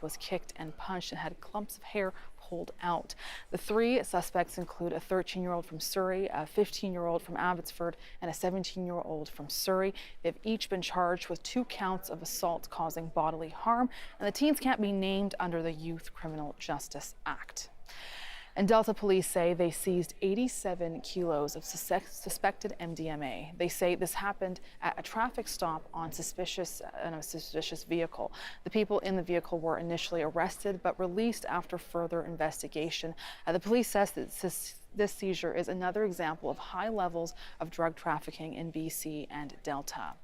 was kicked and punched and had clumps of hair pulled out. The three suspects include a 13-year-old from Surrey, a 15-year-old from Abbotsford, and a 17-year-old from Surrey. They've each been charged with 2 counts of assault causing bodily harm, and the teens can't be named under the Youth Criminal Justice Act. And Delta police say they seized 87 kilos of suspected MDMA. They say this happened at a traffic stop on a suspicious vehicle. The people in the vehicle were initially arrested but released after further investigation. The police says that this seizure is another example of high levels of drug trafficking in BC and Delta.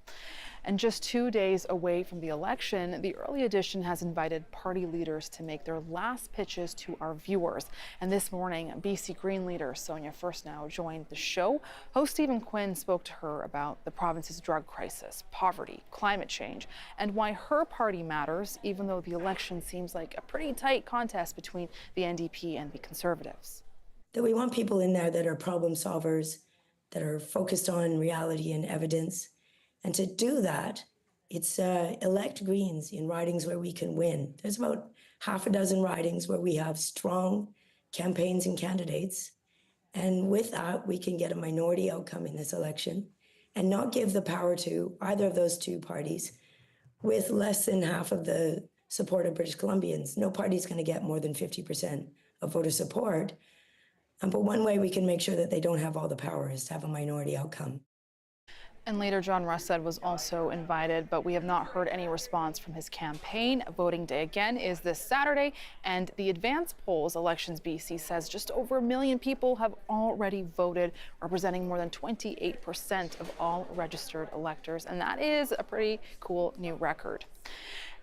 And just 2 days away from the election, the Early Edition has invited party leaders to make their last pitches to our viewers. And this morning, BC Green leader Sonia Furstenau joined the show. Host Stephen Quinn spoke to her about the province's drug crisis, poverty, climate change, and why her party matters, even though the election seems like a pretty tight contest between the NDP and the Conservatives. That we want people in there that are problem solvers, that are focused on reality and evidence. And to do that, it's elect Greens in ridings where we can win. There's about half a dozen ridings where we have strong campaigns and candidates. And with that, we can get a minority outcome in this election and not give the power to either of those two parties with less than half of the support of British Columbians. No party's going to get more than 50% of voter support. But one way we can make sure that they don't have all the power is to have a minority outcome. And later, John Russell was also invited, but we have not heard any response from his campaign. Voting day again is this Saturday, and the advance polls, Elections BC, says just over 1 million people have already voted, representing more than 28% of all registered electors, and that is a pretty cool new record.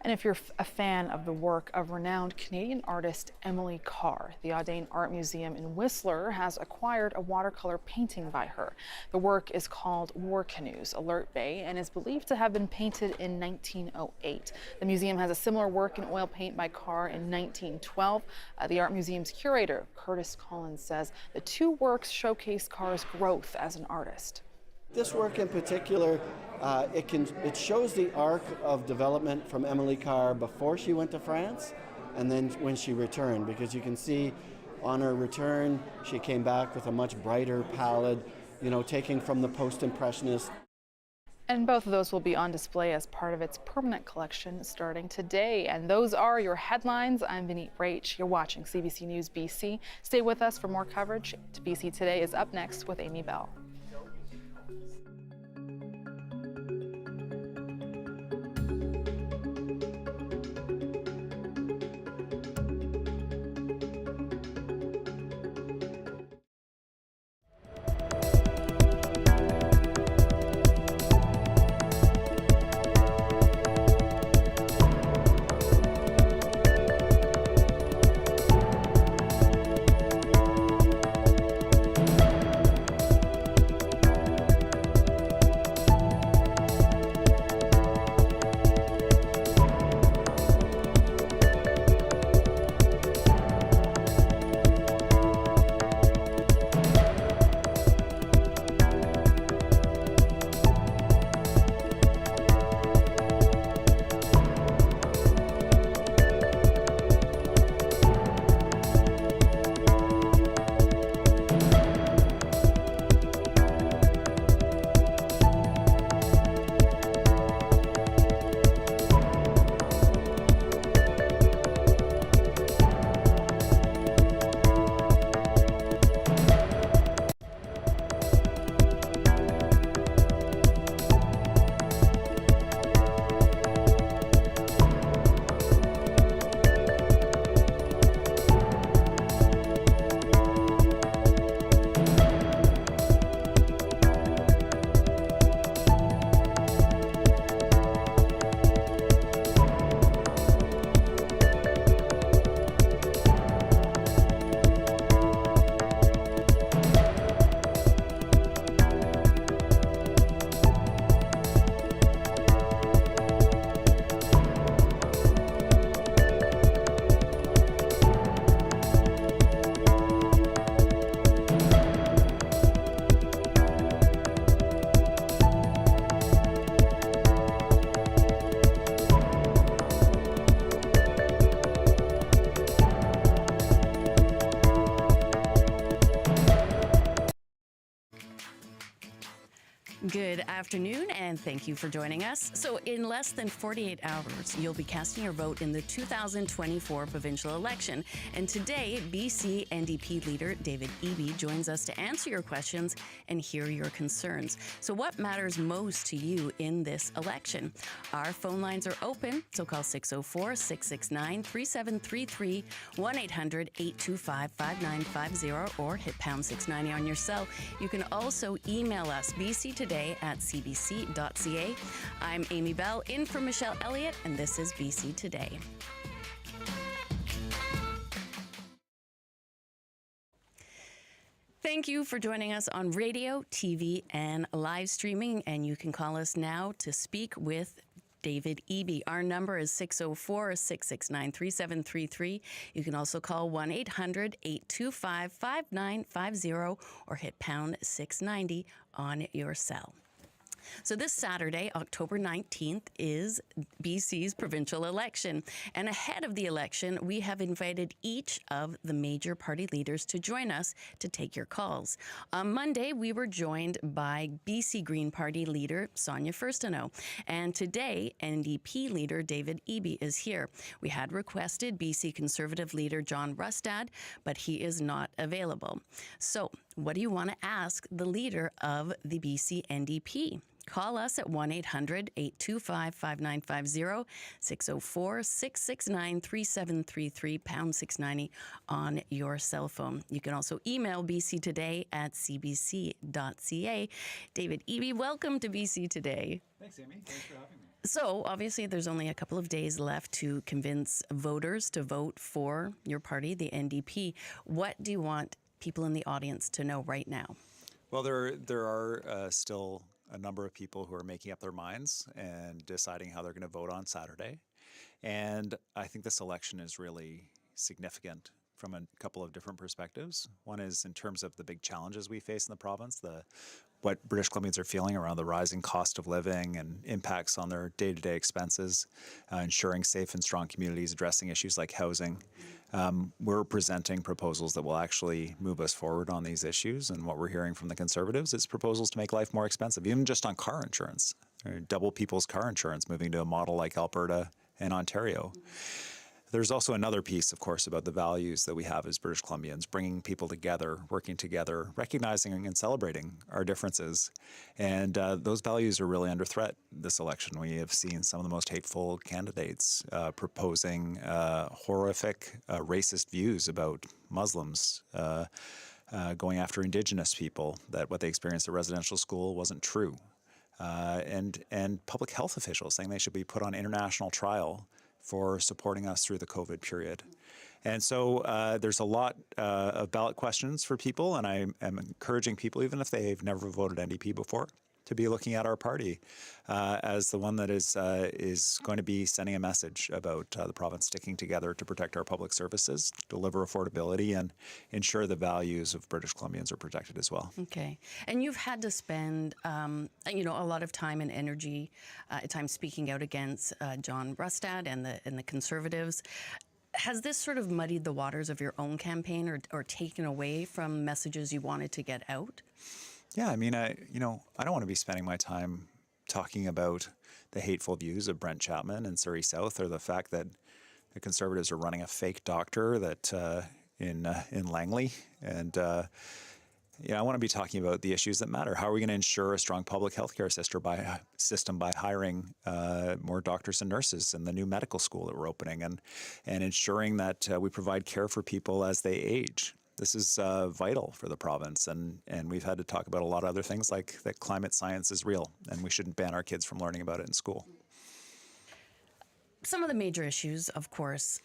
And if you're a fan of the work of renowned Canadian artist Emily Carr, the Audain Art Museum in Whistler has acquired a watercolor painting by her. The work is called War Canoes, Alert Bay, and is believed to have been painted in 1908. The museum has a similar work in oil paint by Carr in 1912. The art museum's curator, Curtis Collins, says the two works showcase Carr's growth as an artist. This work in particular, it shows the arc of development from Emily Carr before she went to France and then when she returned, because you can see on her return she came back with a much brighter palette, taking from the post-impressionist. And both of those will be on display as part of its permanent collection starting today. And those are your headlines. I'm Vineet Rach. You're watching CBC News BC. Stay with us for more coverage. BC Today is up next with Amy Bell. Good afternoon, and thank you for joining us. So, in less than 48 hours, you'll be casting your vote in the 2024 provincial election. And today, BC NDP Leader David Eby joins us to answer your questions and hear your concerns. So, what matters most to you in this election? Our phone lines are open, so call 604-669-3733, 1-800-825-5950, or hit pound 690 on your cell. You can also email us, bctoday@cbc.ca. I'm Amy Bell, in for Michelle Elliott, and this is BC Today. Thank you for joining us on radio, TV, and live streaming, and you can call us now to speak with David Eby. Our number is 604-669-3733. You can also call 1-800-825-5950 or hit pound 690 on your cell. So this Saturday, October 19th, is BC's provincial election. And ahead of the election, we have invited each of the major party leaders to join us to take your calls. On Monday, we were joined by BC Green Party leader Sonia Furstenau. And today, NDP leader David Eby is here. We had requested BC Conservative leader John Rustad, but he is not available. So what do you want to ask the leader of the BC NDP? Call us at 1-800-825-5950, 604-669-3733, pound 690 on your cell phone. You can also email bctoday@cbc.ca. David Eby, welcome to BC Today. Thanks, Amy. Thanks for having me. So, obviously, there's only a couple of days left to convince voters to vote for your party, the NDP. What do you want people in the audience to know right now? Well, there are still a number of people who are making up their minds and deciding how they're going to vote on Saturday. And I think this election is really significant from a couple of different perspectives. One is in terms of the big challenges we face in the province, what British Columbians are feeling around the rising cost of living and impacts on their day-to-day expenses, ensuring safe and strong communities, addressing issues like housing. We're presenting proposals that will actually move us forward on these issues. And what we're hearing from the Conservatives is proposals to make life more expensive, even just on car insurance. Double people's car insurance, moving to a model like Alberta and Ontario. There's also another piece, of course, about the values that we have as British Columbians, bringing people together, working together, recognizing and celebrating our differences. And those values are really under threat this election. We have seen some of the most hateful candidates proposing horrific, racist views about Muslims, going after Indigenous people, that what they experienced at residential school wasn't true. And public health officials saying they should be put on international trial for supporting us through the COVID period. And so there's a lot of ballot questions for people, and I am encouraging people, even if they've never voted NDP before, to be looking at our party as the one that is going to be sending a message about the province sticking together to protect our public services, deliver affordability, and ensure the values of British Columbians are protected as well. Okay. And you've had to spend, a lot of time and energy at times speaking out against John Rustad and the Conservatives. Has this sort of muddied the waters of your own campaign or taken away from messages you wanted to get out? Yeah, I mean, I don't want to be spending my time talking about the hateful views of Brent Chapman in Surrey South, or the fact that the Conservatives are running a fake doctor that in Langley, and I want to be talking about the issues that matter. How are we going to ensure a strong public healthcare system by hiring more doctors and nurses in the new medical school that we're opening, and ensuring that we provide care for people as they age. This is vital for the province, and we've had to talk about a lot of other things, like that climate science is real, and we shouldn't ban our kids from learning about it in school. Some of the major issues, of course,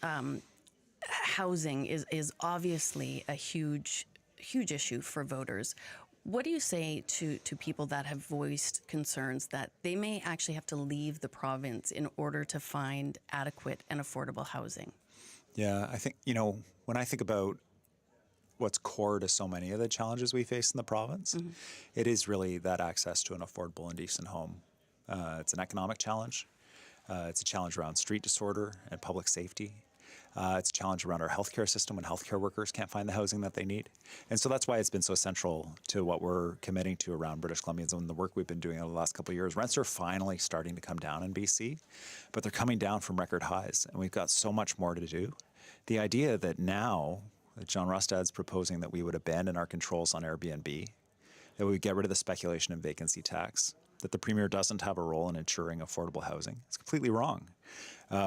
housing is obviously a huge issue for voters. What do you say to people that have voiced concerns that they may actually have to leave the province in order to find adequate and affordable housing? Yeah, I think, when I think about what's core to so many of the challenges we face in the province, it is really that access to an affordable and decent home. It's an economic challenge. It's a challenge around street disorder and public safety. It's a challenge around our healthcare system when healthcare workers can't find the housing that they need. And so that's why it's been so central to what we're committing to around British Columbians and the work we've been doing over the last couple of years. Rents are finally starting to come down in BC, but they're coming down from record highs, and we've got so much more to do. The idea that now that John Rustad's proposing that we would abandon our controls on Airbnb, that we would get rid of the speculation and vacancy tax, that the Premier doesn't have a role in ensuring affordable housing. It's completely wrong.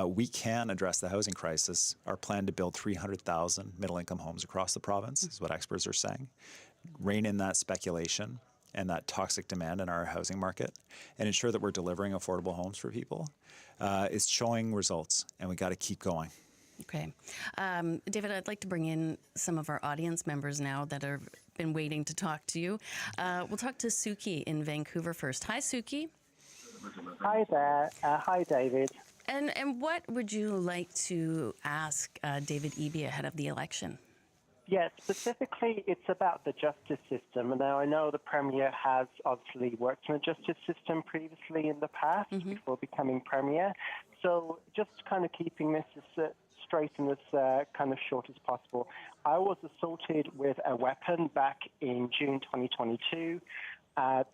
We can address the housing crisis. Our plan to build 300,000 middle-income homes across the province is what experts are saying. Rein in that speculation and that toxic demand in our housing market and ensure that we're delivering affordable homes for people is showing results, and we got to keep going. Okay. David, I'd like to bring in some of our audience members now that have been waiting to talk to you. We'll talk to Suki in Vancouver first. Hi, Suki. Hi there. Hi, David. And what would you like to ask David Eby ahead of the election? Yeah, specifically, it's about the justice system. Now, I know the Premier has obviously worked in the justice system previously in the past before becoming Premier. So just kind of keeping this straight and as kind of short as possible. I was assaulted with a weapon back in June 2022.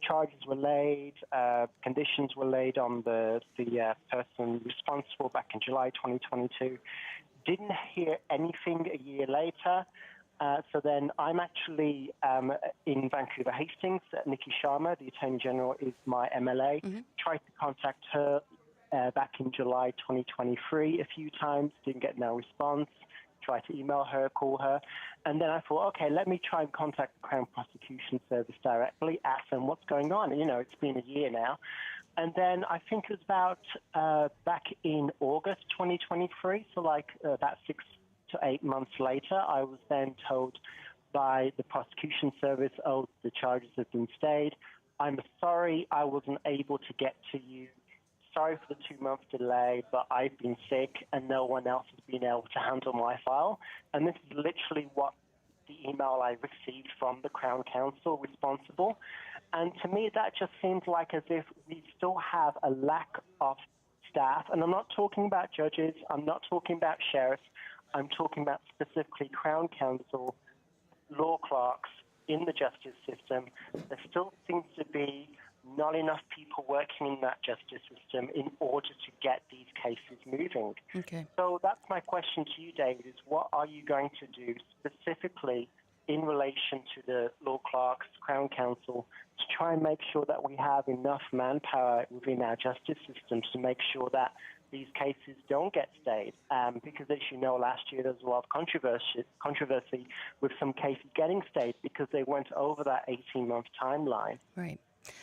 Charges were laid, conditions were laid on the person responsible back in July 2022. Didn't hear anything a year later. So then I'm actually in Vancouver Hastings. Nikki Sharma, the Attorney General, is my MLA. Tried to contact her back in July 2023 a few times, didn't get no response. Tried to email her, call her. And then I thought, okay, let me try and contact the Crown Prosecution Service directly, ask them what's going on. You know, it's been a year now. And then I think it was about back in August 2023, so like about 6 to 8 months later, I was then told by the prosecution service, oh, the charges have been stayed. I'm sorry I wasn't able to get to you. Sorry for the 2-month delay, but I've been sick and no one else has been able to handle my file. And this is literally what the email I received from the Crown Counsel responsible. And to me, that just seems like as if we still have a lack of staff. And I'm not talking about judges. I'm not talking about sheriffs. I'm talking about specifically Crown Counsel, law clerks in the justice system. There still seems to be not enough people working in that justice system in order to get these cases moving. Okay. So that's my question to you, David, is what are you going to do specifically in relation to the law clerks, Crown Counsel, to try and make sure that we have enough manpower within our justice system to make sure that these cases don't get stayed? Because as you know, last year there was a lot of controversy with some cases getting stayed because they went over that 18-month timeline. Right.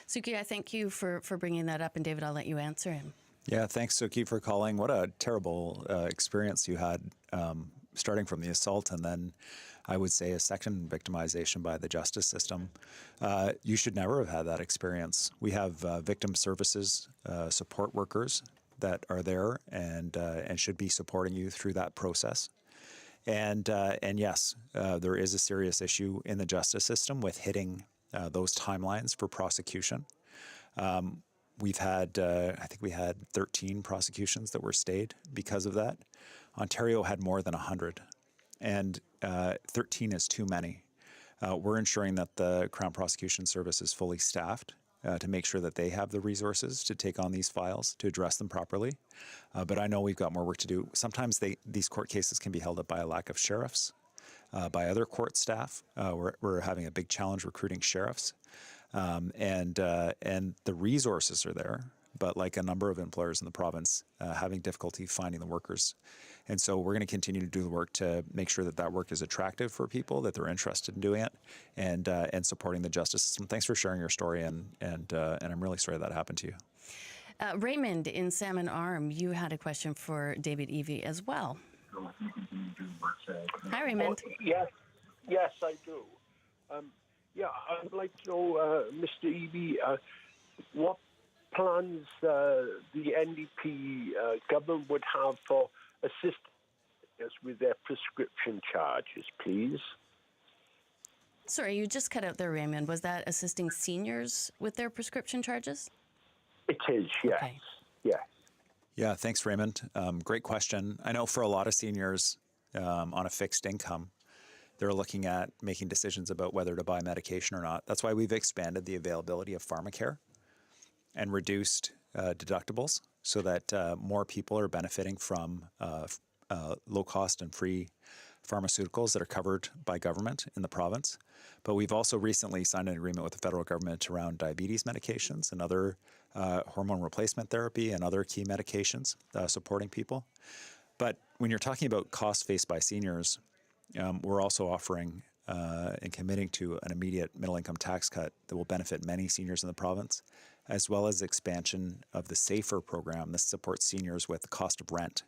Suki, I thank you for bringing that up, and David, I'll let you answer him. Yeah, thanks, Suki, for calling. What a terrible experience you had, starting from the assault and then I would say a second victimization by the justice system. You should never have had that experience. We have victim services support workers that are there and should be supporting you through that process. And yes, there is a serious issue in the justice system with hitting those timelines for prosecution. We've had, I think we had 13 prosecutions that were stayed because of that. Ontario had more than 100, and 13 is too many. We're ensuring that the Crown Prosecution Service is fully staffed to make sure that they have the resources to take on these files, to address them properly. But I know we've got more work to do. Sometimes these court cases can be held up by a lack of sheriffs, by other court staff. We're having a big challenge recruiting sheriffs. And the resources are there, but like a number of employers in the province, having difficulty finding the workers. And so we're going to continue to do the work to make sure that that work is attractive for people, that they're interested in doing it, and supporting the justice system. Thanks for sharing your story, and I'm really sorry that happened to you. Raymond in Salmon Arm, you had a question for David Eby as well. Hi, Raymond. Yes, I do. Yeah, I'd like to know, Mr. Eby, what plans the NDP government would have for assisting us with their prescription charges, please. Sorry, you just cut out there, Raymond. Was that assisting seniors with their prescription charges? It is, yes. Okay. Yeah. Yeah, thanks, Raymond. Great question. I know for a lot of seniors, on a fixed income, they're looking at making decisions about whether to buy medication or not. That's why we've expanded the availability of pharmacare and reduced deductibles so that more people are benefiting from low cost and free pharmaceuticals that are covered by government in the province. But we've also recently signed an agreement with the federal government around diabetes medications and other hormone replacement therapy and other key medications supporting people. But when you're talking about costs faced by seniors, we're also offering and committing to an immediate middle income tax cut that will benefit many seniors in the province, as well as expansion of the SAFER program. This supports seniors with the cost of rent,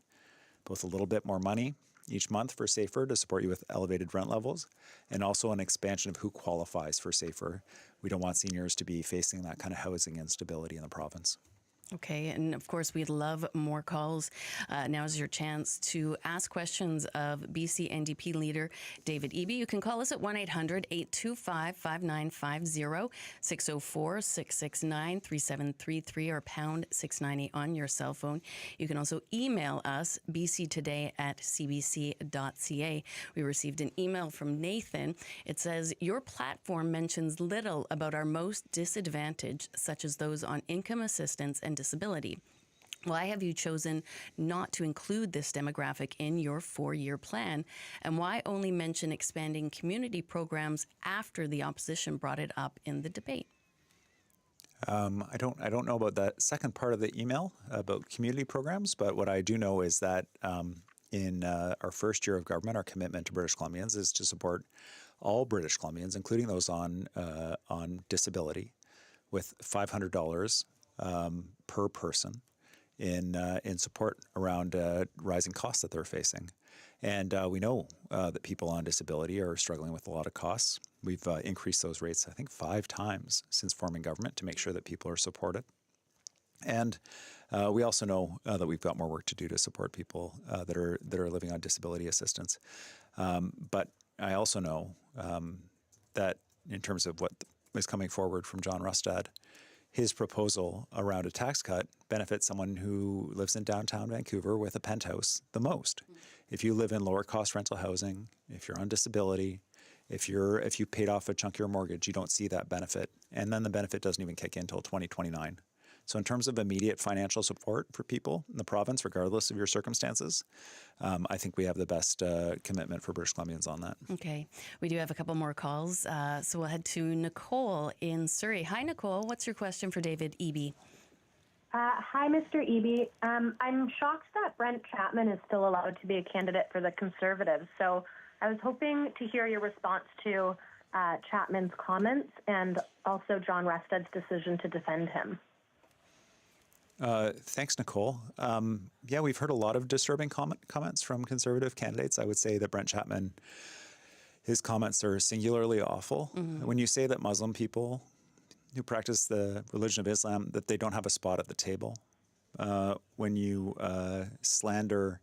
both a little bit more money each month for SAFER to support you with elevated rent levels, and also an expansion of who qualifies for SAFER. We don't want seniors to be facing that kind of housing instability in the province. Okay, and of course, we'd love more calls. Now's your chance to ask questions of BC NDP leader David Eby. You can call us at 1-800-825-5950, 604-669-3733, or pound 690 on your cell phone. You can also email us, bctoday@cbc.ca. We received an email from Nathan. It says, your platform mentions little about our most disadvantaged, such as those on income assistance and disability. Why have you chosen not to include this demographic in your 4-year plan? And why only mention expanding community programs after the opposition brought it up in the debate? I don't know about that second part of the email about community programs, but what I do know is that in our first year of government, our commitment to British Columbians is to support all British Columbians, including those on disability, with $500 per person in support around rising costs that they're facing. And we know that people on disability are struggling with a lot of costs. We've increased those rates, I think, 5 times since forming government to make sure that people are supported. And we also know that we've got more work to do to support people that are living on disability assistance. But I also know that in terms of what is coming forward from John Rustad, his proposal around a tax cut benefits someone who lives in downtown Vancouver with a penthouse the most. If you live in lower cost rental housing, if you're on disability, if you paid off a chunk of your mortgage, you don't see that benefit. And then the benefit doesn't even kick in until 2029. So in terms of immediate financial support for people in the province, regardless of your circumstances, I think we have the best commitment for British Columbians on that. Okay. We do have a couple more calls. So we'll head to Nicole in Surrey. Hi, Nicole. What's your question for David Eby? Hi, Mr. Eby. I'm shocked that Brent Chapman is still allowed to be a candidate for the Conservatives. So I was hoping to hear your response to Chapman's comments and also John Rustad's decision to defend him. Thanks, Nicole. Yeah, we've heard a lot of disturbing comments from Conservative candidates. I would say that Brent Chapman, his comments are singularly awful. Mm-hmm. When you say that Muslim people who practice the religion of Islam, that they don't have a spot at the table, when you slander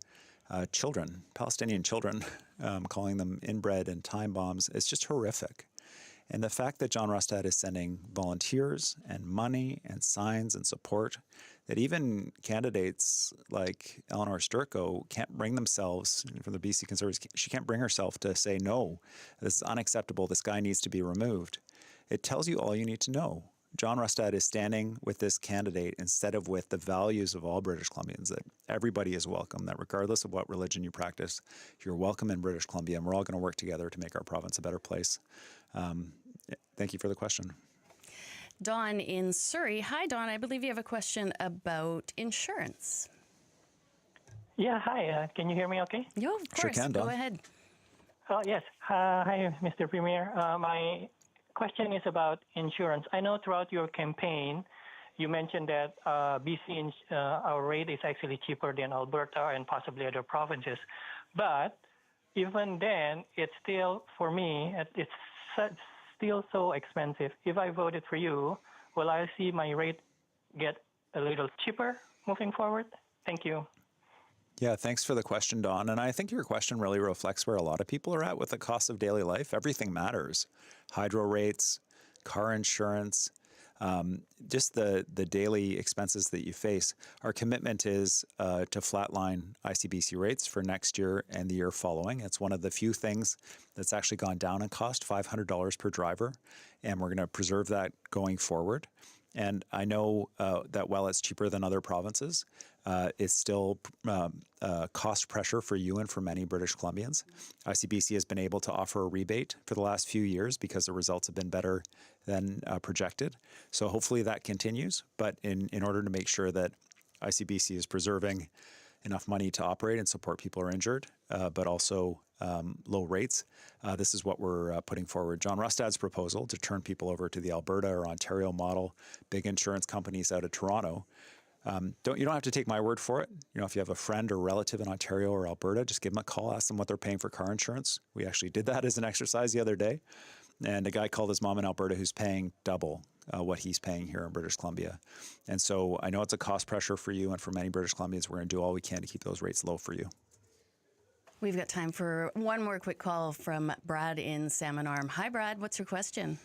children, Palestinian children, calling them inbred and time bombs, it's just horrific. And the fact that John Rustad is sending volunteers and money and signs and support, that even candidates like Eleanor Sturko can't bring themselves, from the BC Conservatives, she can't bring herself to say, no, this is unacceptable, this guy needs to be removed. It tells you all you need to know. John Rustad is standing with this candidate instead of with the values of all British Columbians, that everybody is welcome, that regardless of what religion you practice, you're welcome in British Columbia, and we're all going to work together to make our province a better place. Thank you for the question. Dawn in Surrey. Hi, Dawn. I believe you have a question about insurance. Yeah, hi. Can you hear me okay? Yeah, of course. Sure can, Dawn. Go ahead. Oh, yes. Hi, Mr. Premier. My question is about insurance. I know throughout your campaign, you mentioned that BC, our rate is actually cheaper than Alberta and possibly other provinces. But even then, it's still, for me, it's still so expensive. If I voted for you, will I see my rate get a little cheaper moving forward? Thank you. Yeah, thanks for the question, Dawn. And I think your question really reflects where a lot of people are at with the cost of daily life. Everything matters. Hydro rates, car insurance, just the daily expenses that you face. Our commitment is to flatline ICBC rates for next year and the year following. It's one of the few things that's actually gone down in cost, $500 per driver, and we're going to preserve that going forward. And I know that while it's cheaper than other provinces, it's still cost pressure for you and for many British Columbians. ICBC has been able to offer a rebate for the last few years because the results have been better than projected. So hopefully that continues. But in order to make sure that ICBC is preserving enough money to operate and support people who are injured, but also low rates, this is what we're putting forward. John Rustad's proposal to turn people over to the Alberta or Ontario model, big insurance companies out of Toronto. You don't have to take my word for it. If you have a friend or relative in Ontario or Alberta, just give them a call, ask them what they're paying for car insurance. We actually did that as an exercise the other day. And a guy called his mom in Alberta who's paying double what he's paying here in British Columbia. And so I know it's a cost pressure for you and for many British Columbians. We're going to do all we can to keep those rates low for you. We've got time for one more quick call from Brad in Salmon Arm. Hi, Brad. What's your question?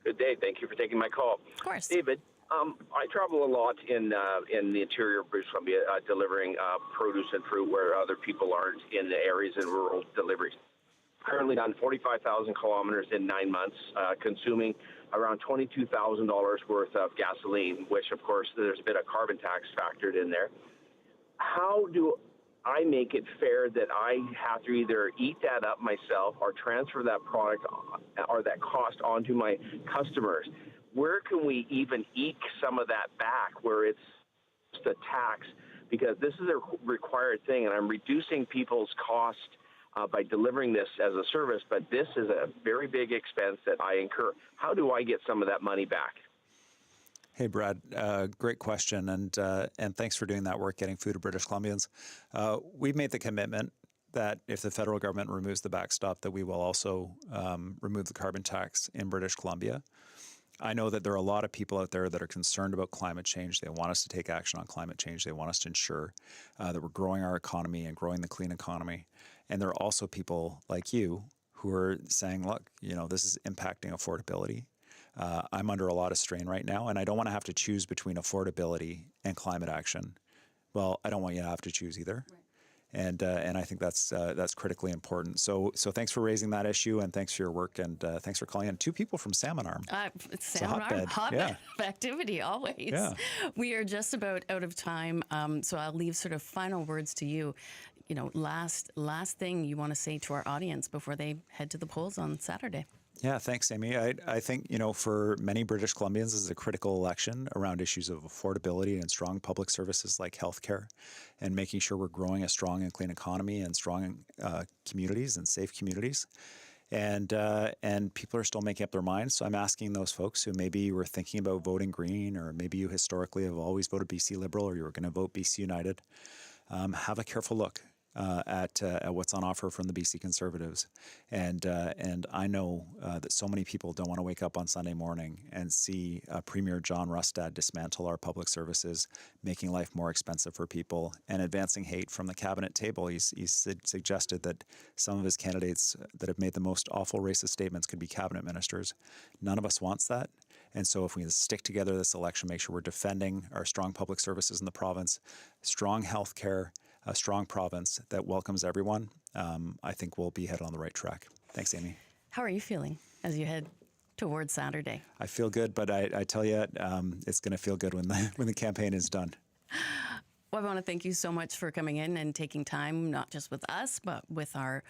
Good day. Thank you for taking my call. Of course. David, I travel a lot in the interior of British Columbia delivering produce and fruit where other people aren't in the areas in rural deliveries. Currently done 45,000 kilometers in 9 months, consuming around $22,000 worth of gasoline, which, of course, there's a bit of carbon tax factored in there. How do I make it fair that I have to either eat that up myself or transfer that product or that cost onto my customers? Where can we even eke some of that back where it's just a tax? Because this is a required thing, and I'm reducing people's cost by delivering this as a service, but this is a very big expense that I incur. How do I get some of that money back? Hey, Brad, great question, and thanks for doing that work, getting food to British Columbians. We've made the commitment that if the federal government removes the backstop, that we will also remove the carbon tax in British Columbia. I know that there are a lot of people out there that are concerned about climate change. They want us to take action on climate change. They want us to ensure that we're growing our economy and growing the clean economy. And there are also people like you who are saying, look, this is impacting affordability. I'm under a lot of strain right now, and I don't want to have to choose between affordability and climate action. Well, I don't want you to have to choose either. Right. And I think that's critically important. So thanks for raising that issue, and thanks for your work, and thanks for calling in. 2 people from Salmon Arm. Salmon Arm, hotbed of activity always. Yeah. We are just about out of time, so I'll leave sort of final words to you. Last thing you want to say to our audience before they head to the polls on Saturday. Yeah, thanks, Amy. I think, for many British Columbians, this is a critical election around issues of affordability and strong public services like healthcare, and making sure we're growing a strong and clean economy and strong communities and safe communities. And people are still making up their minds. So I'm asking those folks who maybe you were thinking about voting Green, or maybe you historically have always voted BC Liberal, or you were going to vote BC United, have a careful look at what's on offer from the BC Conservatives. And I know that so many people don't want to wake up on Sunday morning and see Premier John Rustad dismantle our public services, making life more expensive for people, and advancing hate from the cabinet table. He's suggested that some of his candidates that have made the most awful racist statements could be cabinet ministers. None of us wants that. And so if we stick together this election, make sure we're defending our strong public services in the province, strong health care, a strong province that welcomes everyone, I think we'll be headed on the right track. Thanks, Amy. How are you feeling as you head towards Saturday? I feel good, but I tell you, it's going to feel good when the campaign is done. Well, I want to thank you so much for coming in and taking time, not just with us, but with our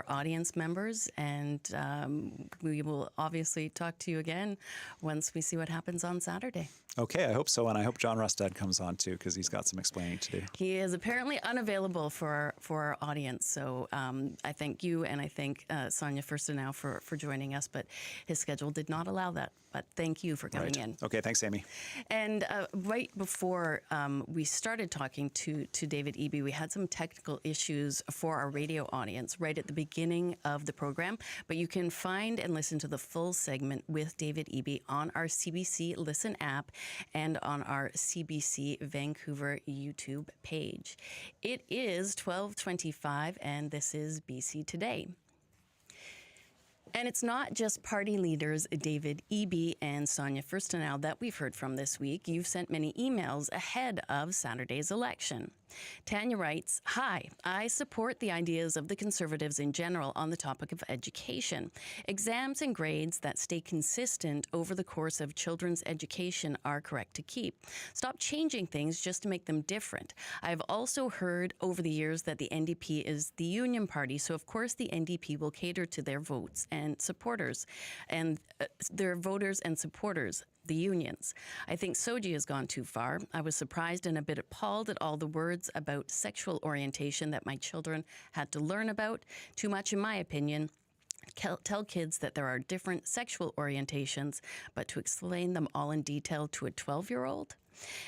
audience members. And we will obviously talk to you again once we see what happens on Saturday. Okay, I hope so. And I hope John Rustad comes on too, because he's got some explaining to do. He is apparently unavailable for our audience. So I thank you, and I thank Sonia Furstenau for joining us, but his schedule did not allow that. But thank you for coming in. Okay, thanks, Amy. And right before we started talking to David Eby, we had some technical issues for our radio audience right at the beginning of the program. But you can find and listen to the full segment with David Eby on our CBC Listen app and on our CBC Vancouver YouTube page. It is 12:25, and this is BC Today. And it's not just party leaders David Eby and Sonia Furstenau that we've heard from this week. You've sent many emails ahead of Saturday's election. Tanya writes, "Hi, I support the ideas of the Conservatives in general on the topic of education. Exams and grades that stay consistent over the course of children's education are correct to keep. Stop changing things just to make them different. I've also heard over the years that the NDP is the union party, so of course the NDP will cater to their votes and supporters, and their voters and supporters, the unions. I think Soji has gone too far. I was surprised and a bit appalled at all the words about sexual orientation that my children had to learn about. Too much, in my opinion. Tell kids that there are different sexual orientations, but to explain them all in detail to a 12-year-old?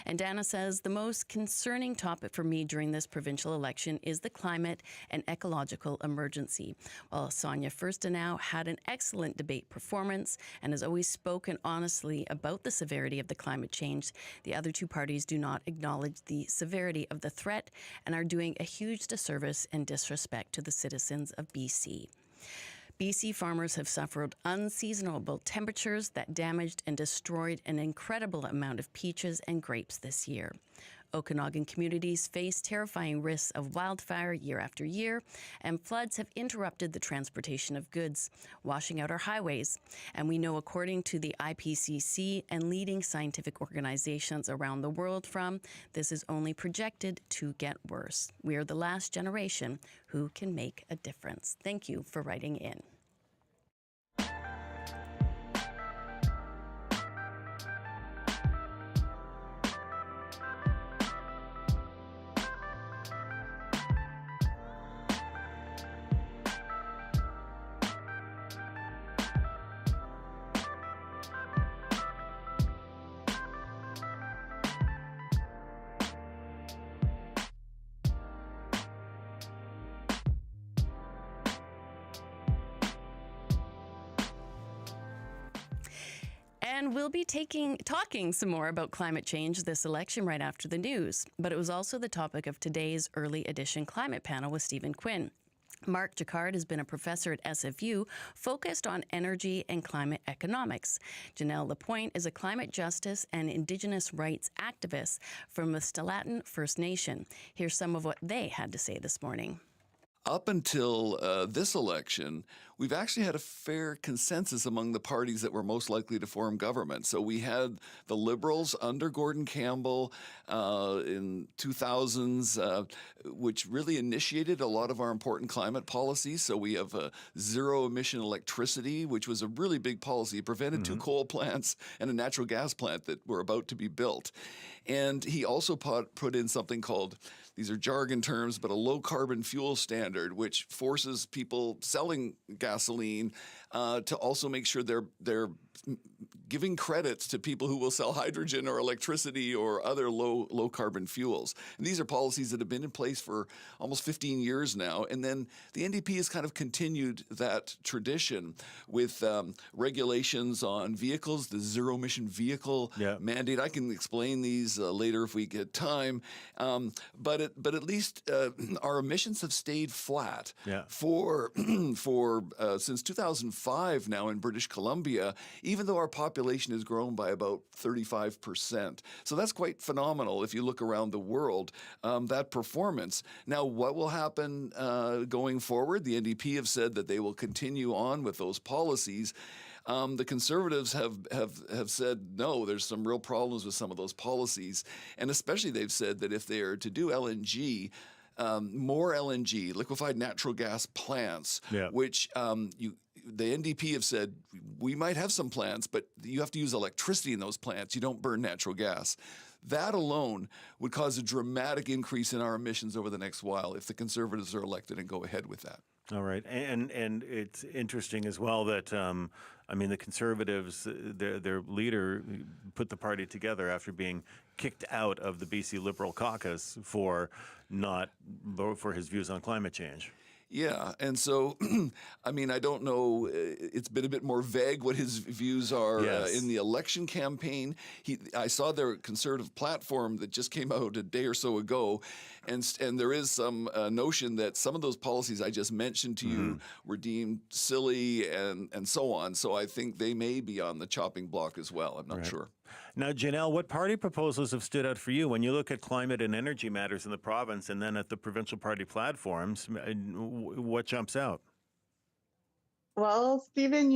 And Dana says, the most concerning topic for me during this provincial election is the climate and ecological emergency. While Sonia Furstenau had an excellent debate performance and has always spoken honestly about the severity of the climate change, the other two parties do not acknowledge the severity of the threat and are doing a huge disservice and disrespect to the citizens of BC. BC farmers have suffered unseasonable temperatures that damaged and destroyed an incredible amount of peaches and grapes this year. Okanagan communities face terrifying risks of wildfire year after year, and floods have interrupted the transportation of goods, washing out our highways. And we know, according to the IPCC and leading scientific organizations around the world this is only projected to get worse. We are the last generation who can make a difference. Thank you for writing in. And we'll be talking some more about climate change this election right after the news. But it was also the topic of today's early edition climate panel with Stephen Quinn. Mark Jacquard has been a professor at SFU focused on energy and climate economics. Janelle Lapointe is a climate justice and Indigenous rights activist from the Stalatin First Nation. Here's some of what they had to say this morning. Up until this election, we've actually had a fair consensus among the parties that were most likely to form government. So we had the Liberals under Gordon Campbell in 2000s, which really initiated a lot of our important climate policies. So we have zero-emission electricity, which was a really big policy. It prevented two coal plants and a natural gas plant that were about to be built. And he also put in something called, these are jargon terms, but a low-carbon fuel standard, which forces people selling gasoline to also make sure they're giving credits to people who will sell hydrogen or electricity or other low carbon fuels. And these are policies that have been in place for almost 15 years now. And then the NDP has kind of continued that tradition with regulations on vehicles, the zero emission vehicle mandate. I can explain these later if we get time. But at least our emissions have stayed flat for since 2005 now in British Columbia, even though our population has grown by about 35%. So that's quite phenomenal if you look around the world, that performance. Now, what will happen going forward? The NDP have said that they will continue on with those policies. The Conservatives have said, no, there's some real problems with some of those policies. And especially they've said that if they are to do LNG, more LNG, liquefied natural gas plants, which the NDP have said, we might have some plants, but you have to use electricity in those plants. You don't burn natural gas. That alone would cause a dramatic increase in our emissions over the next while if the Conservatives are elected and go ahead with that. All right. And it's interesting as well that, the Conservatives, their leader put the party together after being kicked out of the BC Liberal caucus for his views on climate change. Yeah, and so, I mean, I don't know. It's been a bit more vague what his views are in the election campaign. I saw their conservative platform that just came out a day or so ago, and there is some notion that some of those policies I just mentioned to you were deemed silly and so on. So I think they may be on the chopping block as well. I'm not sure. Now, Janelle, what party proposals have stood out for you when you look at climate and energy matters in the province and then at the provincial party platforms? What jumps out? Well, Stephen,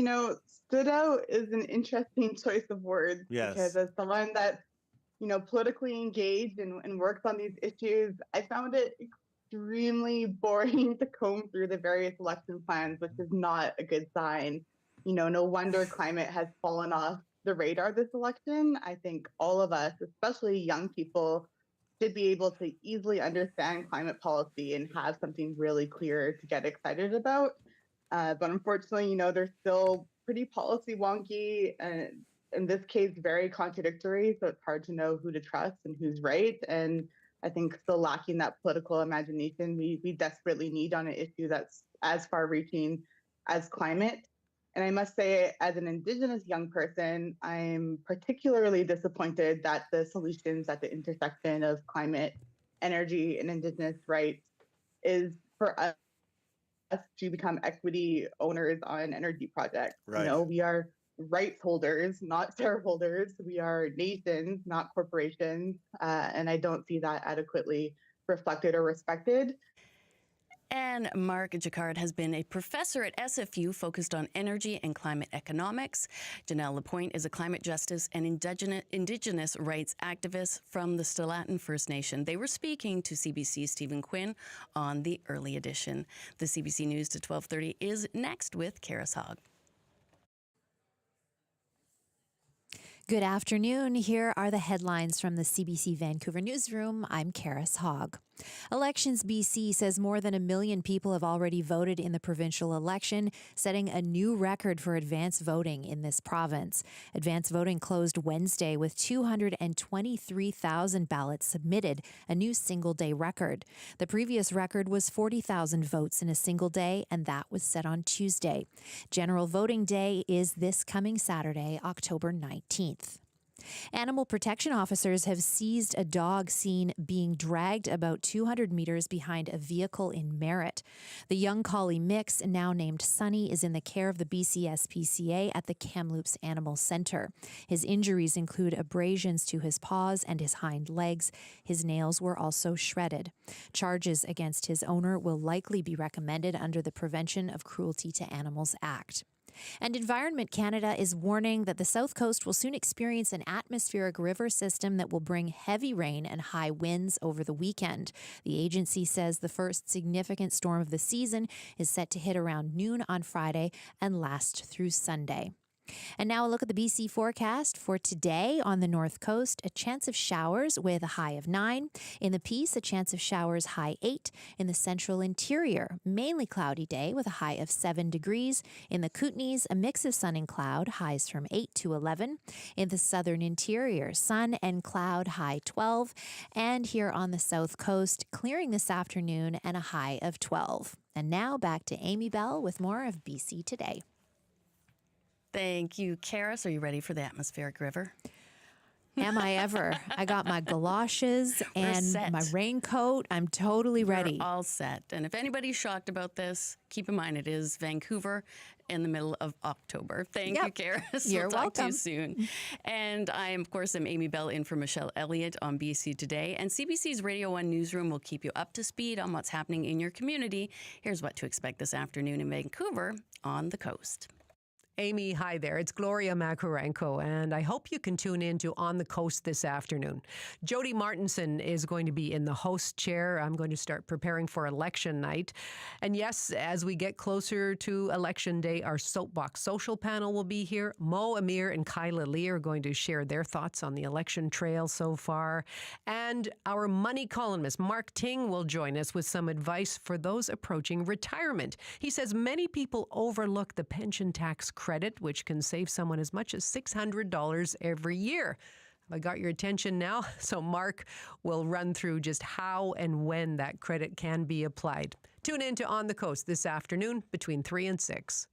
stood out is an interesting choice of words because as someone that's, politically engaged and works on these issues, I found it extremely boring to comb through the various election plans, which is not a good sign. No wonder climate has fallen off the radar this election. I think all of us, especially young people, should be able to easily understand climate policy and have something really clear to get excited about. But unfortunately, they're still pretty policy wonky and in this case, very contradictory. So it's hard to know who to trust and who's right. And I think still lacking that political imagination we desperately need on an issue that's as far reaching as climate. And I must say, as an Indigenous young person, I'm particularly disappointed that the solutions at the intersection of climate, energy, and Indigenous rights is for us to become equity owners on energy projects. Right. We are rights holders, not shareholders. We are nations, not corporations. And I don't see that adequately reflected or respected. And Mark Jacquard has been a professor at SFU focused on energy and climate economics. Janelle Lapointe is a climate justice and Indigenous rights activist from the Stalatin First Nation. They were speaking to CBC's Stephen Quinn on the early edition. The CBC News to 12:30 is next with Karis Hogg. Good afternoon. Here are the headlines from the CBC Vancouver newsroom. I'm Karis Hogg. Elections BC says more than 1 million people have already voted in the provincial election, setting a new record for advance voting in this province. Advance voting closed Wednesday with 223,000 ballots submitted, a new single-day record. The previous record was 40,000 votes in a single day, and that was set on Tuesday. General voting day is this coming Saturday, October 19th. Animal protection officers have seized a dog seen being dragged about 200 meters behind a vehicle in Merritt. The young collie mix, now named Sunny, is in the care of the BCSPCA at the Kamloops Animal Centre. His injuries include abrasions to his paws and his hind legs. His nails were also shredded. Charges against his owner will likely be recommended under the Prevention of Cruelty to Animals Act. And Environment Canada is warning that the South Coast will soon experience an atmospheric river system that will bring heavy rain and high winds over the weekend. The agency says the first significant storm of the season is set to hit around noon on Friday and last through Sunday. And now a look at the BC forecast for today. On the North Coast, a chance of showers with a high of 9. In the Peace, a chance of showers, high 8. In the central interior, mainly cloudy day with a high of 7 degrees. In the Kootenays, a mix of sun and cloud, highs from 8 to 11. In the southern interior, sun and cloud, high 12. And here on the South Coast, clearing this afternoon and a high of 12. And now back to Amy Bell with more of BC Today. Thank you, Karis. Are you ready for the atmospheric river? Am I ever? I got my galoshes and my raincoat. I'm totally ready. We're all set. And if anybody's shocked about this, keep in mind it is Vancouver in the middle of October. Thank you, Karis. You're we'll talk welcome. to you soon. And I, of course, am Amy Bell in for Michelle Elliott on BC Today. And CBC's Radio 1 Newsroom will keep you up to speed on what's happening in your community. Here's what to expect this afternoon in Vancouver on the coast. Amy, hi there. It's Gloria Macarenko, and I hope you can tune in to On the Coast this afternoon. Jody Martinson is going to be in the host chair. I'm going to start preparing for election night. And yes, as we get closer to election day, our Soapbox Social panel will be here. Mo Amir and Kyla Lee are going to share their thoughts on the election trail so far. And our money columnist, Mark Ting, will join us with some advice for those approaching retirement. He says many people overlook the pension tax credit, which can save someone as much as $600 every year. I got your attention now, so Mark will run through just how and when that credit can be applied. Tune in to On the Coast this afternoon between 3 and 6.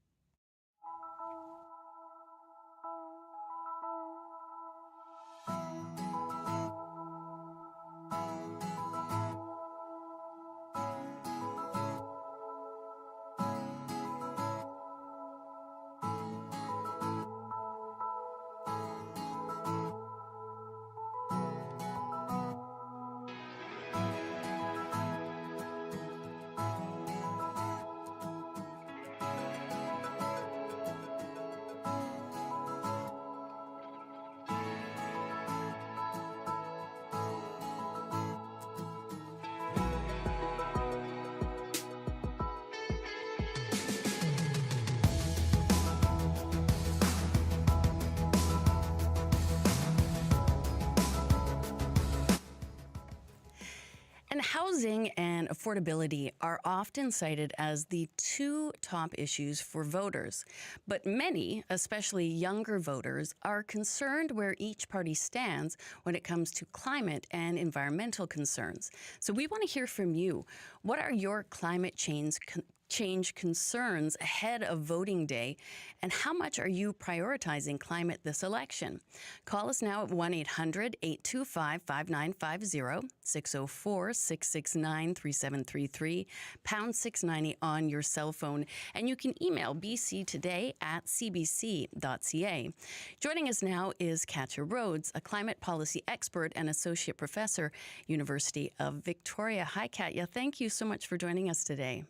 And housing and affordability are often cited as the two top issues for voters. But many, especially younger voters, are concerned where each party stands when it comes to climate and environmental concerns. So we want to hear from you. What are your climate change concerns ahead of voting day, and how much are you prioritizing climate this election? Call us now at 1-800-825-5950, 604-669-3733, pound 690 on your cell phone, and you can email bctoday@cbc.ca. Joining us now is Katja Rhodes, a climate policy expert and associate professor, University of Victoria. Hi, Katja. Thank you so much for joining us today.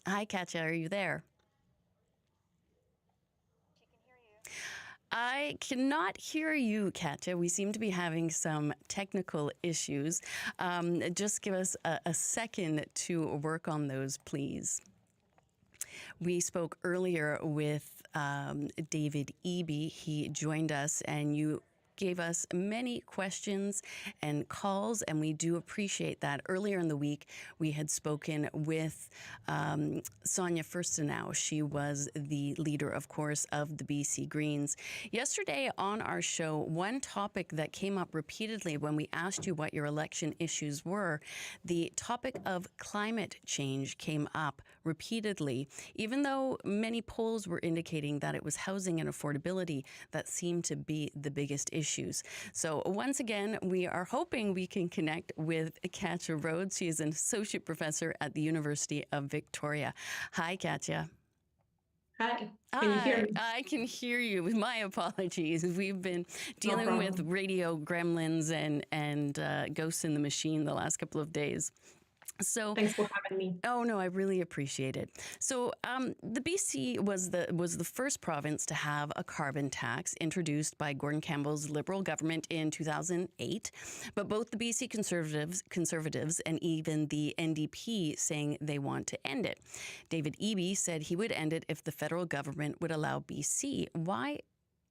Hi, Katja, are you there? I cannot hear you, Katja. We seem to be having some technical issues. Just give us a second to work on those, please. We spoke earlier with David Eby. He joined us, and you gave us many questions and calls, and we do appreciate that. Earlier in the week, we had spoken with Sonia Furstenau. She was the leader, of course, of the BC Greens. Yesterday on our show, one topic that came up repeatedly when we asked you what your election issues were, the topic of climate change came up repeatedly, even though many polls were indicating that it was housing and affordability that seemed to be the biggest issues. So once again, we are hoping we can connect with Katja Rhodes. She is an associate professor at the University of Victoria. Hi, Katja. Hi. Can you hear me? I can hear you. My apologies. We've been dealing with radio gremlins and ghosts in the machine the last couple of days. So thanks for having me. Oh no, I really appreciate it. So the BC was the first province to have a carbon tax introduced by Gordon Campbell's Liberal government in 2008. But both the BC Conservatives and even the NDP saying they want to end it. David Eby said he would end it if the federal government would allow BC. Why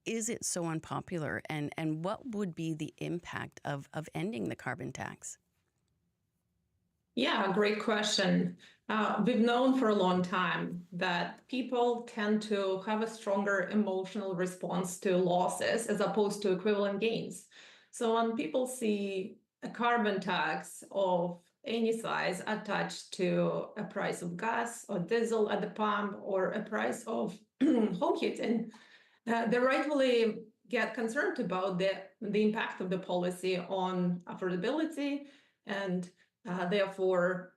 is it so unpopular, and what would be the impact of ending the carbon tax? Yeah, great question. We've known for a long time that people tend to have a stronger emotional response to losses as opposed to equivalent gains. So when people see a carbon tax of any size attached to a price of gas or diesel at the pump or a price of home heating, they rightfully get concerned about the impact of the policy on affordability, and therefore,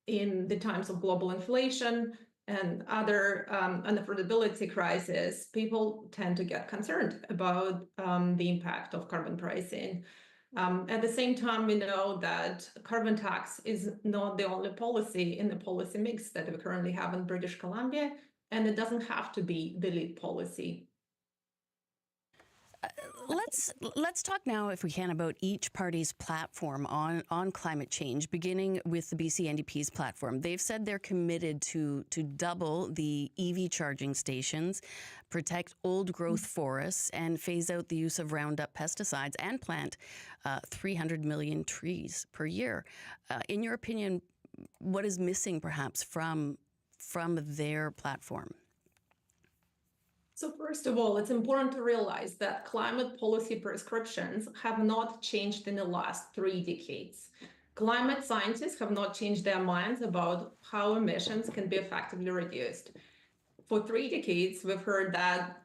in the times of global inflation and other unaffordability crisis, people tend to get concerned about the impact of carbon pricing. At the same time, we know that carbon tax is not the only policy in the policy mix that we currently have in British Columbia, and it doesn't have to be the lead policy. Let's talk now, if we can, about each party's platform on climate change, beginning with the BC NDP's platform. They've said they're committed to double the EV charging stations, protect old growth forests, and phase out the use of Roundup pesticides and plant 300 million trees per year. In your opinion, what is missing perhaps from their platform? So first of all, it's important to realize that climate policy prescriptions have not changed in the last 3 decades. Climate scientists have not changed their minds about how emissions can be effectively reduced. For 3 decades, we've heard that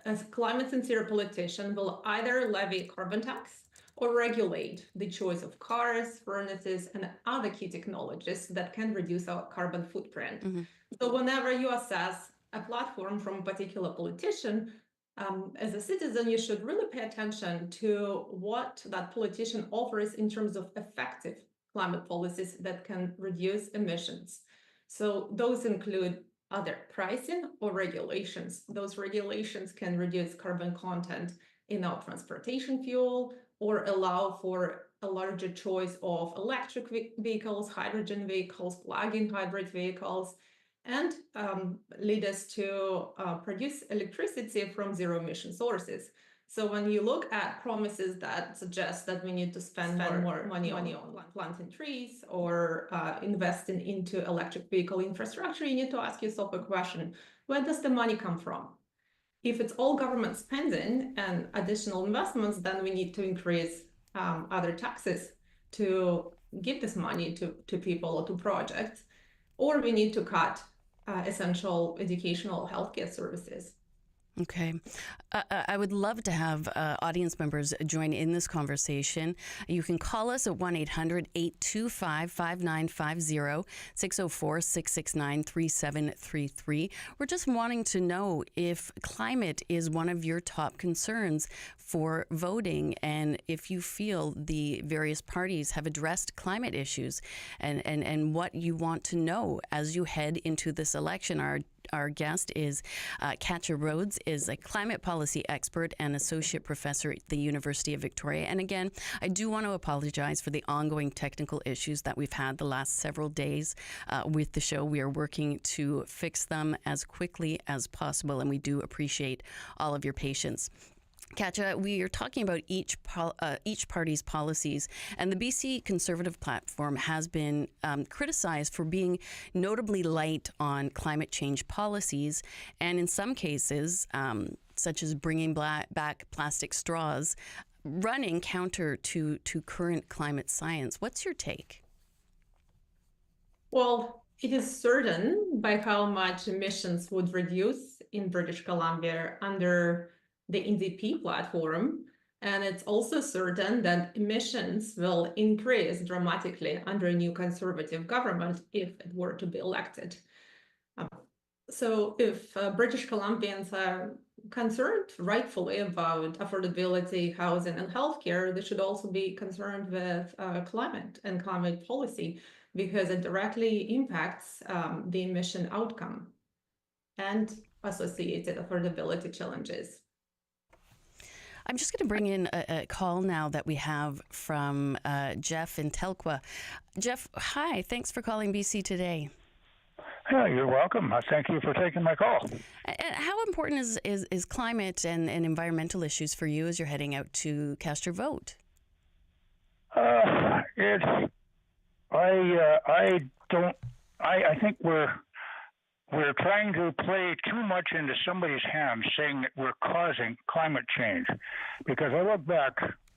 a climate-sincere politician will either levy a carbon tax or regulate the choice of cars, furnaces, and other key technologies that can reduce our carbon footprint. So whenever you assess a platform from a particular politician, as a citizen, you should really pay attention to what that politician offers in terms of effective climate policies that can reduce emissions. So those include other pricing or regulations. Those regulations can reduce carbon content in our transportation fuel or allow for a larger choice of electric vehicles, hydrogen vehicles, plug-in hybrid vehicles, and lead us to produce electricity from zero-emission sources. So when you look at promises that suggest that we need to spend more money on planting trees or investing into electric vehicle infrastructure, you need to ask yourself a question: where does the money come from? If it's all government spending and additional investments, then we need to increase other taxes to give this money to people or to projects, or we need to cut essential educational healthcare services. Okay. I would love to have audience members join in this conversation. You can call us at 1-800-825-5950, 604-669-3733. We're just wanting to know if climate is one of your top concerns for voting, and if you feel the various parties have addressed climate issues, and what you want to know as you head into this election. Our guest is Katja Rhodes, is a climate policy expert and associate professor at the University of Victoria. And again, I do want to apologize for the ongoing technical issues that we've had the last several days with the show. We are working to fix them as quickly as possible, and we do appreciate all of your patience. Katja, we are talking about each party's policies, and the BC Conservative platform has been criticized for being notably light on climate change policies, and in some cases, such as bringing back plastic straws, running counter to current climate science. What's your take? Well, it is certain by how much emissions would reduce in British Columbia under the NDP platform, and it's also certain that emissions will increase dramatically under a new Conservative government if it were to be elected. So if British Columbians are concerned rightfully about affordability, housing, and healthcare, they should also be concerned with climate and climate policy, because it directly impacts the emission outcome and associated affordability challenges. I'm just going to bring in a call now that we have from Jeff in Telkwa. Jeff, hi. Thanks for calling BC Today. Yeah, you're welcome. Thank you for taking my call. How important is climate and environmental issues for you as you're heading out to cast your vote? I think we're trying to play too much into somebody's hands, saying that we're causing climate change. Because I look back,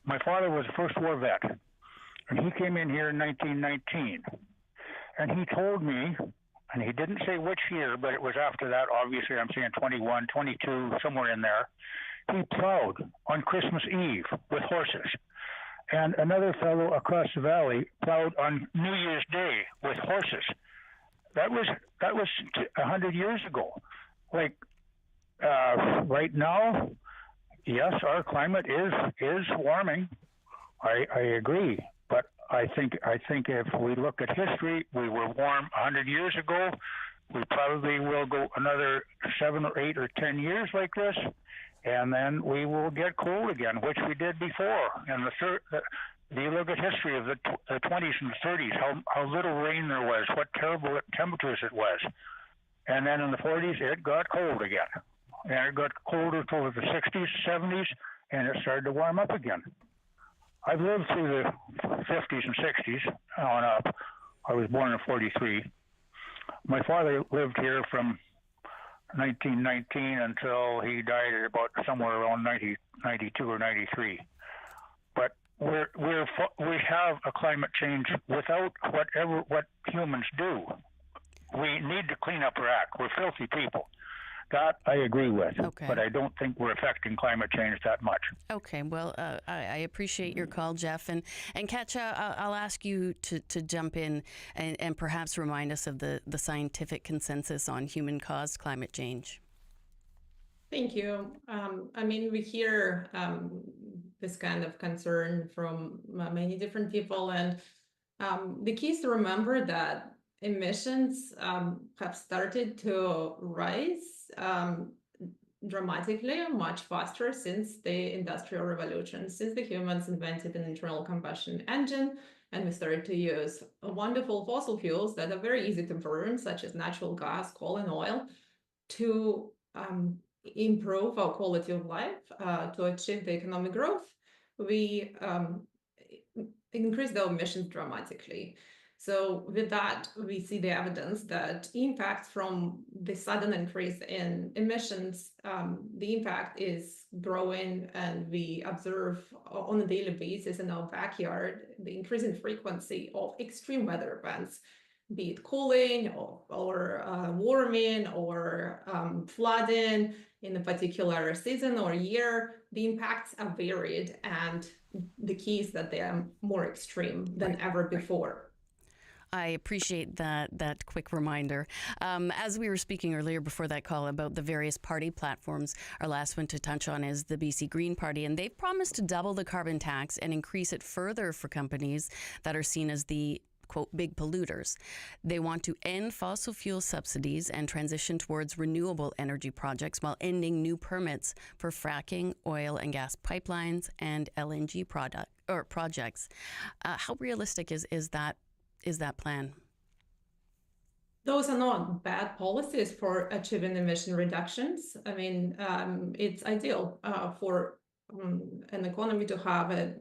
my father was a First War vet, and he came in here in 1919. And he told me, and he didn't say which year, but it was after that, obviously I'm saying 21, 22, somewhere in there, he plowed on Christmas Eve with horses. And another fellow across the valley plowed on New Year's Day with horses. That was 100 years ago. Like right now, yes, our climate is warming. I agree, but I think if we look at history, we were warm 100 years ago. We probably will go another 7 or 8 or 10 years like this, and then we will get cold again, which we did before. And you look at history of the 20s and 30s, how little rain there was, what terrible temperatures it was. And then in the 40s, it got cold again. And it got colder till the 60s, 70s, and it started to warm up again. I've lived through the 50s and 60s on up. I was born in 43. My father lived here from 1919 until he died at about somewhere around 92 or 93. But we have a climate change without what humans do. We need to clean up our act. We're filthy people. That I agree with, but I don't think we're affecting climate change that much. Okay, well, I appreciate your call, Jeff. And Katja, I'll ask you to jump in and perhaps remind us of the scientific consensus on human-caused climate change. Thank you. I mean, we hear this kind of concern from many different people, and the key is to remember that emissions have started to rise dramatically, much faster since the Industrial Revolution, since the humans invented an internal combustion engine, and we started to use wonderful fossil fuels that are very easy to burn, such as natural gas, coal, and oil, to improve our quality of life, to achieve the economic growth. We increased our emissions dramatically. So with that, we see the evidence that impact from the sudden increase in emissions, the impact is growing, and we observe on a daily basis in our backyard the increasing frequency of extreme weather events, be it cooling or warming or flooding in a particular season or year. The impacts are varied, and the key is that they are more extreme than ever before. I appreciate that quick reminder. As we were speaking earlier before that call about the various party platforms, our last one to touch on is the BC Green Party, and they've promised to double the carbon tax and increase it further for companies that are seen as the quote, big polluters. They want to end fossil fuel subsidies and transition towards renewable energy projects while ending new permits for fracking, oil and gas pipelines, and LNG projects. How realistic is that plan? Those are not bad policies for achieving emission reductions. I mean, it's ideal for an economy to have a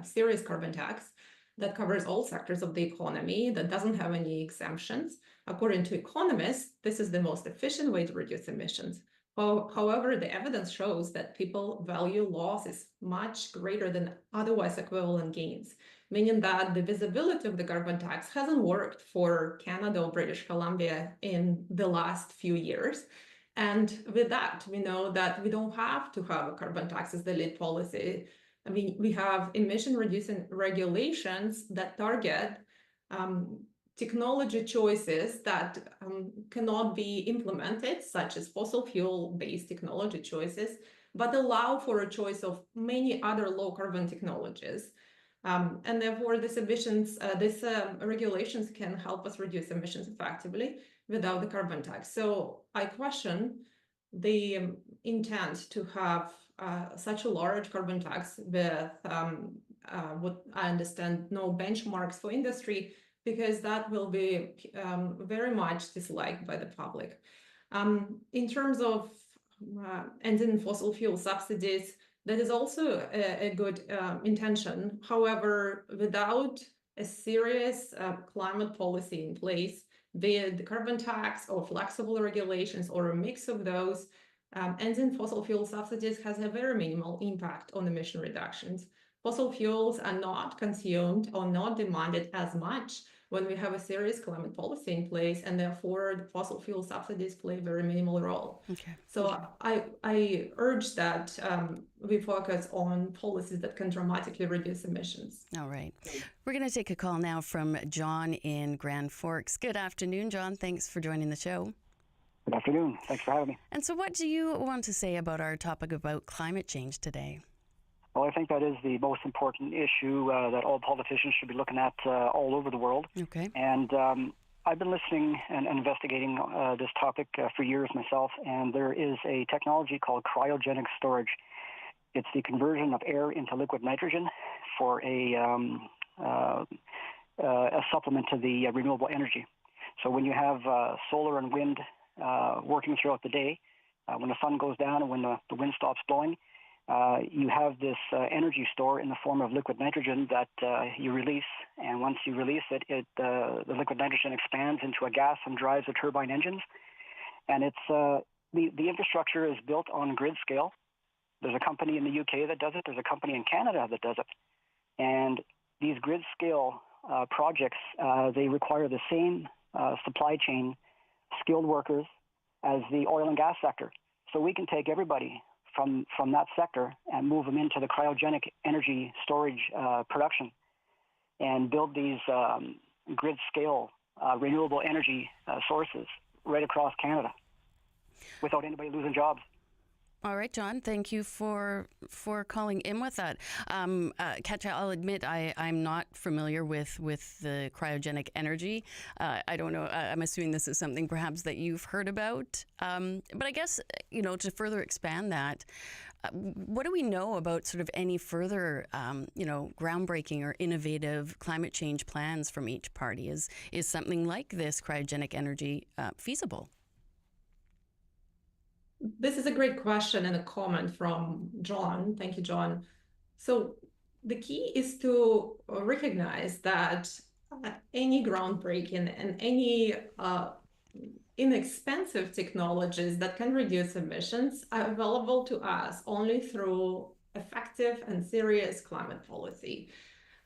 serious carbon tax that covers all sectors of the economy, that doesn't have any exemptions. According to economists, this is the most efficient way to reduce emissions. However, the evidence shows that people value losses much greater than otherwise equivalent gains, meaning that the visibility of the carbon tax hasn't worked for Canada or British Columbia in the last few years. And with that, we know that we don't have to have a carbon tax as the lead policy. I mean, we have emission-reducing regulations that target technology choices that cannot be implemented, such as fossil fuel-based technology choices, but allow for a choice of many other low-carbon technologies. And therefore, these regulations can help us reduce emissions effectively without the carbon tax. So I question the intent to have such a large carbon tax with what I understand, no benchmarks for industry, because that will be very much disliked by the public. In terms of ending fossil fuel subsidies, that is also a good intention. However, without a serious climate policy in place, be it the carbon tax or flexible regulations or a mix of those, ending fossil fuel subsidies has a very minimal impact on emission reductions. Fossil fuels are not consumed or not demanded as much when we have a serious climate policy in place, and therefore the fossil fuel subsidies play a very minimal role. Okay. So I urge that we focus on policies that can dramatically reduce emissions. All right. We're going to take a call now from John in Grand Forks. Good afternoon, John. Thanks for joining the show. Good afternoon. Thanks for having me. And so what do you want to say about our topic about climate change today? Well, I think that is the most important issue that all politicians should be looking at all over the world. Okay. And I've been listening and investigating this topic for years myself, and there is a technology called cryogenic storage. It's the conversion of air into liquid nitrogen for a supplement to the renewable energy. So when you have solar and wind working throughout the day, when the sun goes down and when the wind stops blowing, you have this energy store in the form of liquid nitrogen that you release, and once you release it, the liquid nitrogen expands into a gas and drives the turbine engines. And it's the infrastructure is built on grid scale. There's a company in the UK that does it. There's a company in Canada that does it. And these grid scale projects, they require the same supply chain skilled workers as the oil and gas sector. So we can take everybody from that sector and move them into the cryogenic energy storage production and build these grid scale renewable energy sources right across Canada without anybody losing jobs. All right, John, thank you for calling in with that. Katja, I'll admit I'm not familiar with the cryogenic energy. I don't know. I'm assuming this is something perhaps that you've heard about. But I guess, to further expand that, what do we know about sort of any further, groundbreaking or innovative climate change plans from each party? Is something like this cryogenic energy feasible? This is a great question and a comment from John. Thank you, John. So the key is to recognize that any groundbreaking and any inexpensive technologies that can reduce emissions are available to us only through effective and serious climate policy.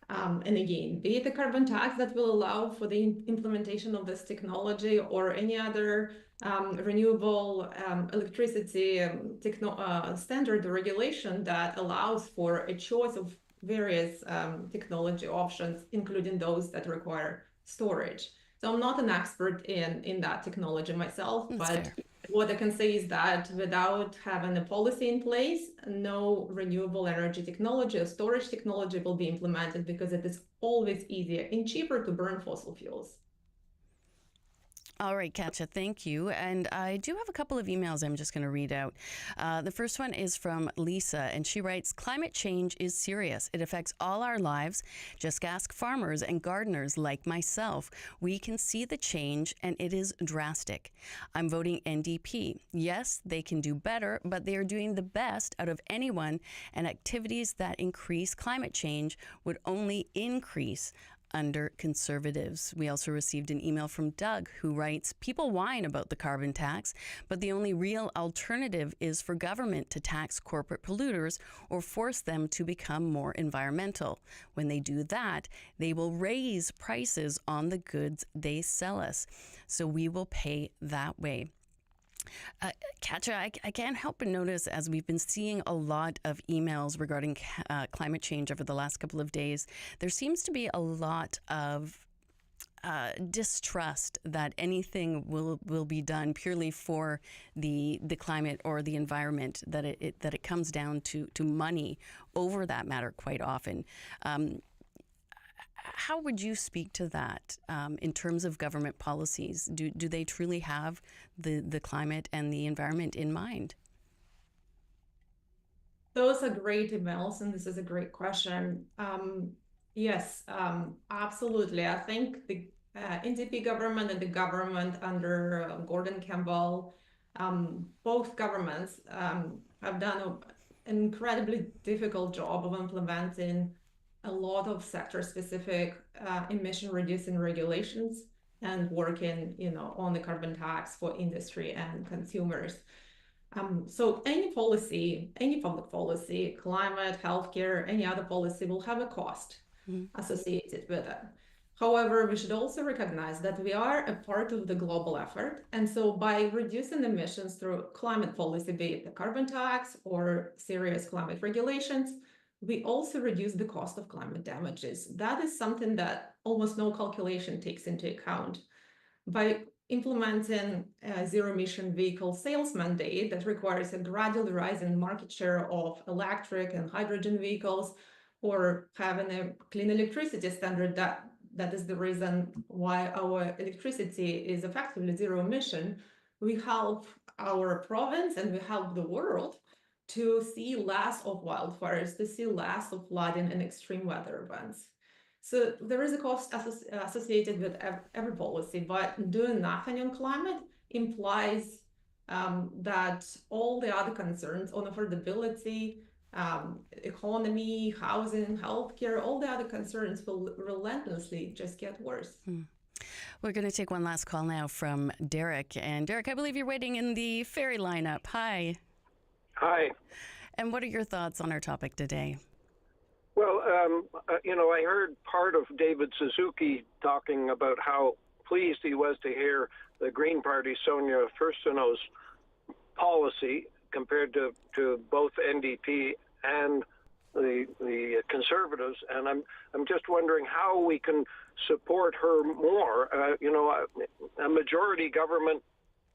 And again, be it a carbon tax that will allow for the implementation of this technology or any other renewable electricity standard or regulation that allows for a choice of various technology options, including those that require storage. So I'm not an expert in that technology myself, but what I can say is that without having a policy in place, no renewable energy technology or storage technology will be implemented because it is always easier and cheaper to burn fossil fuels. All right, Katja, thank you. And I do have a couple of emails I'm just going to read out. The first one is from Lisa, and she writes, "Climate change is serious. It affects all our lives. Just ask farmers and gardeners like myself. We can see the change, and it is drastic. I'm voting NDP. Yes, they can do better, but they are doing the best out of anyone, and activities that increase climate change would only increase under Conservatives." We also received an email from Doug who writes, "People whine about the carbon tax, but the only real alternative is for government to tax corporate polluters or force them to become more environmental. When they do that, they will raise prices on the goods they sell us. So we will pay that way." Katja, I can't help but notice, as we've been seeing a lot of emails regarding climate change over the last couple of days, there seems to be a lot of distrust that anything will be done purely for the climate or the environment, that it comes down to money over that matter quite often. How would you speak to that in terms of government policies? Do they truly have the climate and the environment in mind? Those are great emails, and this is a great question. Yes, absolutely. I think the NDP government and the government under Gordon Campbell, both governments have done an incredibly difficult job of implementing a lot of sector-specific emission-reducing regulations and working, on the carbon tax for industry and consumers. So any policy, any public policy, climate, healthcare, any other policy will have a cost associated with it. However, we should also recognize that we are a part of the global effort. And so by reducing emissions through climate policy, be it the carbon tax or serious climate regulations, we also reduce the cost of climate damages. That is something that almost no calculation takes into account. By implementing a zero-emission vehicle sales mandate that requires a gradually rising market share of electric and hydrogen vehicles, or having a clean electricity standard that is the reason why our electricity is effectively zero emission, we help our province and we help the world to see less of wildfires, to see less of flooding and extreme weather events. So there is a cost associated with every policy, but doing nothing on climate implies that all the other concerns on affordability, economy, housing, healthcare, all the other concerns will relentlessly just get worse. We're going to take one last call now from Derek. And Derek, I believe you're waiting in the ferry lineup. Hi. Hi. And what are your thoughts on our topic today? Well, I heard part of David Suzuki talking about how pleased he was to hear the Green Party, Sonia Furstenau's policy compared to both NDP and the Conservatives, and I'm just wondering how we can support her more. A majority government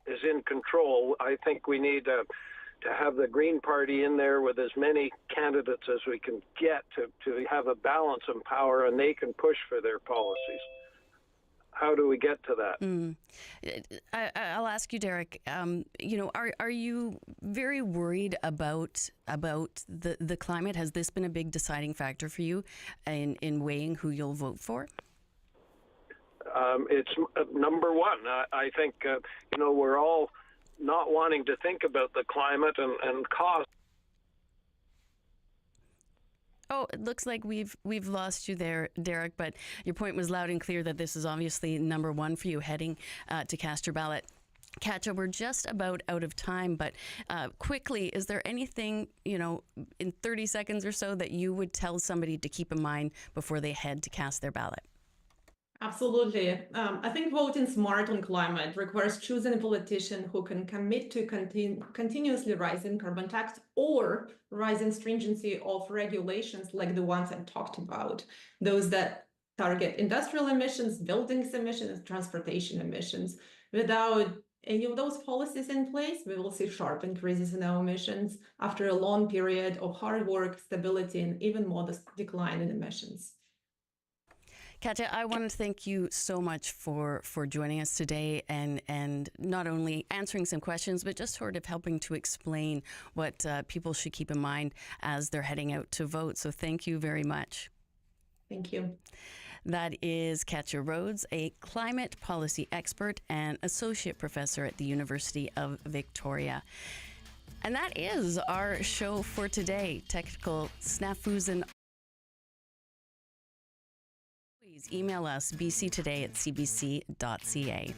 is in control. I think we need to have the Green Party in there with as many candidates as we can get to have a balance in power, and they can push for their policies. How do we get to that? I'll ask you, Derek. Are you very worried about the climate? Has this been a big deciding factor for you in weighing who you'll vote for? It's number one. I think we're all not wanting to think about the climate and cost. Oh, it looks like we've lost you there, Derek, but your point was loud and clear that this is obviously number one for you heading to cast your ballot. Katja, we're just about out of time, but quickly, is there anything, in 30 seconds or so that you would tell somebody to keep in mind before they head to cast their ballot? Absolutely. I think voting smart on climate requires choosing a politician who can commit to continuously rising carbon tax or rising stringency of regulations like the ones I talked about, those that target industrial emissions, buildings emissions, transportation emissions. Without any of those policies in place, we will see sharp increases in our emissions after a long period of hard work, stability, and even modest decline in emissions. Katja, I want to thank you so much for joining us today and not only answering some questions, but just sort of helping to explain what people should keep in mind as they're heading out to vote. So thank you very much. Thank you. That is Katja Rhodes, a climate policy expert and associate professor at the University of Victoria. And that is our show for today. Technical snafus and email us bctoday@cbc.ca.